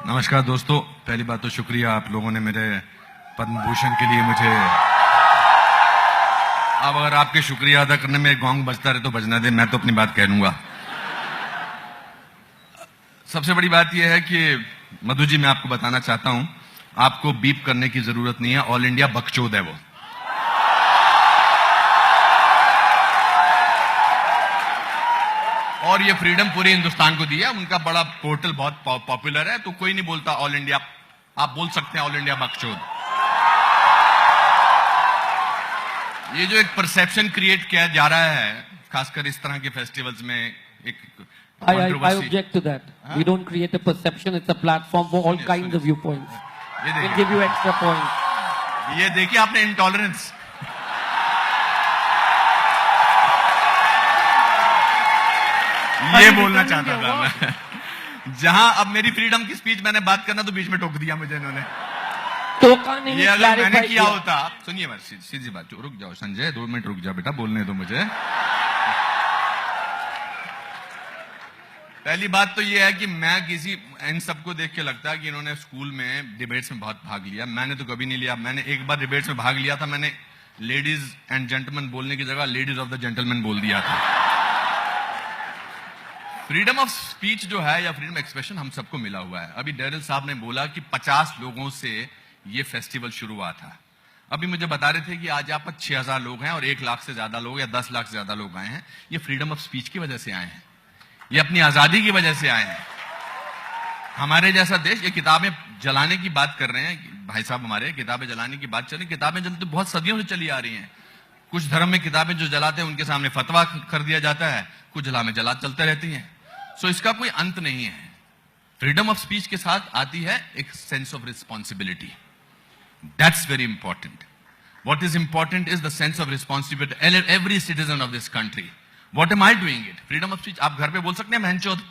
नमस्कार दोस्तों, पहली बात तो शुक्रिया आप लोगों ने मेरे पद्म भूषण के लिए मुझे। अब अगर आपके शुक्रिया अदा करने में गोंग बजता रहे तो बजना दे, मैं तो अपनी बात कह लूंगा। सबसे बड़ी बात यह है कि मधु जी, मैं आपको बताना चाहता हूं, आपको बीप करने की जरूरत नहीं है। ऑल इंडिया बकचोद है वो। और ये फ्रीडम पूरे हिंदुस्तान को दिया। उनका बड़ा पोर्टल बहुत पॉपुलर है, तो कोई नहीं बोलता ऑल इंडिया। आप बोल सकते हैं ऑल इंडिया बकचोद। ये जो एक परसेप्शन क्रिएट किया जा रहा है, खासकर इस तरह के फेस्टिवल्स में, एक I object to that. We don't create a perception. It's a platform for all kinds of viewpoints. We'll give you extra points. ये देखिए आपने इंटॉलरेंस। ये बोलना चाहता था मैं। जहां अब मेरी फ्रीडम की स्पीच मैंने बात करना तो बीच में टोक दिया मुझे इन्होंने। टोका नहीं, ये अगर मैंने किया होता। सुनिए मेरी सीधी बात, रुक जाओ संजय, 2 मिनट रुक जाओ बेटा, बोलने दो मुझे। पहली बात तो ये है कि मैं इन सबको देख के लगता है कि इन्होंने स्कूल में डिबेट्स में बहुत भाग लिया। मैंने तो कभी नहीं लिया। मैंने एक बार डिबेट्स में भाग लिया था, मैंने लेडीज एंड जेंटलमैन बोलने की जगह लेडीज ऑफ द जेंटलमैन बोल दिया था। फ्रीडम ऑफ स्पीच जो है या फ्रीडम एक्सप्रेशन हम सबको मिला हुआ है। अभी डेरिल साहब ने बोला कि 50 लोगों से ये फेस्टिवल शुरू हुआ था। अभी मुझे बता रहे थे कि आज यहाँ पर 6000 लोग हैं और 1 लाख से ज्यादा लोग या 10 लाख से ज्यादा लोग आए हैं। ये फ्रीडम ऑफ स्पीच की वजह से आए हैं, ये अपनी आजादी की वजह से आए हैं। हमारे जैसा देश, ये किताबें जलाने की बात कर रहे हैं भाई साहब, हमारे किताबें जलाने की बात चल रही। किताबें जलती बहुत सदियों से चली आ रही हैं। कुछ धर्म में किताबें जो जलाते हैं उनके सामने फतवा कर दिया जाता है, कुछ जला में जला चलते रहती हैं। सो इसका कोई अंत नहीं है। फ्रीडम ऑफ स्पीच के साथ आती है एक sense of responsibility. That's very important. What is important is the sense of responsibility every citizen of this country. What am I doing it? Freedom of speech आप घर पे बोल सकते हैं महनचोद।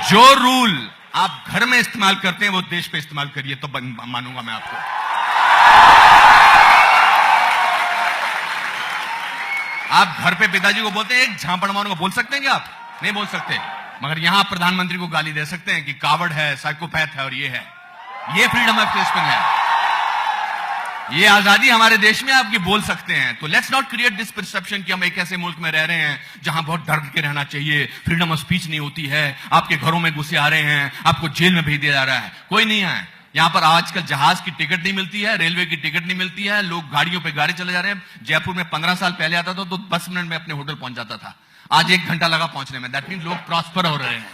जो रूल आप घर में इस्तेमाल करते हैं वो देश पे इस्तेमाल करिए, तो मानूंगा मैं आपको। आप घर पे पिताजी को बोलते हैं एक झापड़ मारूंगा, बोल सकते हैं क्या? आप नहीं बोल सकते। मगर यहां प्रधानमंत्री को गाली दे सकते हैं कि कावड़ है, साइकोपैथ है और ये है। ये फ्रीडम ऑफ एक्सप्रेशन है। ये आजादी हमारे देश में आपकी बोल सकते हैं। तो let's not create this perception कि हम एक ऐसे मुल्क में रह रहे हैं जहां बहुत डर के रहना चाहिए, फ्रीडम ऑफ स्पीच नहीं होती है, आपके घरों में घुसे आ रहे हैं, आपको जेल में भेज दिया जा रहा है। कोई नहीं है यहां पर। आजकल जहाज की टिकट नहीं मिलती है, रेलवे की टिकट नहीं मिलती है, लोग गाड़ियों पे गाड़ी चले जा रहे हैं। जयपुर में 15 साल पहले आता था तो 10 मिनट में अपने होटल पहुंच जाता था, आज 1 घंटा लगा पहुंचने में। दैट मीन लोग प्रॉस्पर हो रहे हैं,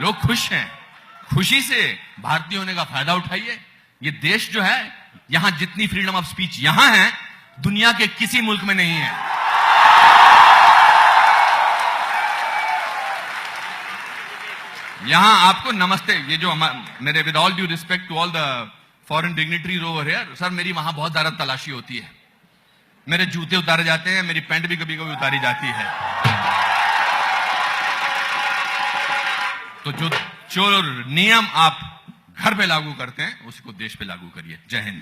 लोग खुश हैं। खुशी से भारतीय होने का फायदा उठाइए। ये देश जो है, यहां जितनी फ्रीडम ऑफ स्पीच यहां है, दुनिया के किसी मुल्क में नहीं है। यहां आपको नमस्ते, ये जो मेरे with all due respect to all the foreign dignitaries over here, sir मेरी वहां बहुत ज्यादा तलाशी होती है। मेरे जूते उतारे जाते हैं, मेरी पैंट भी कभी कभी उतारी जाती है। तो जो नियम आप घर पे लागू करते हैं उसको देश पे लागू करिए। जय हिंद।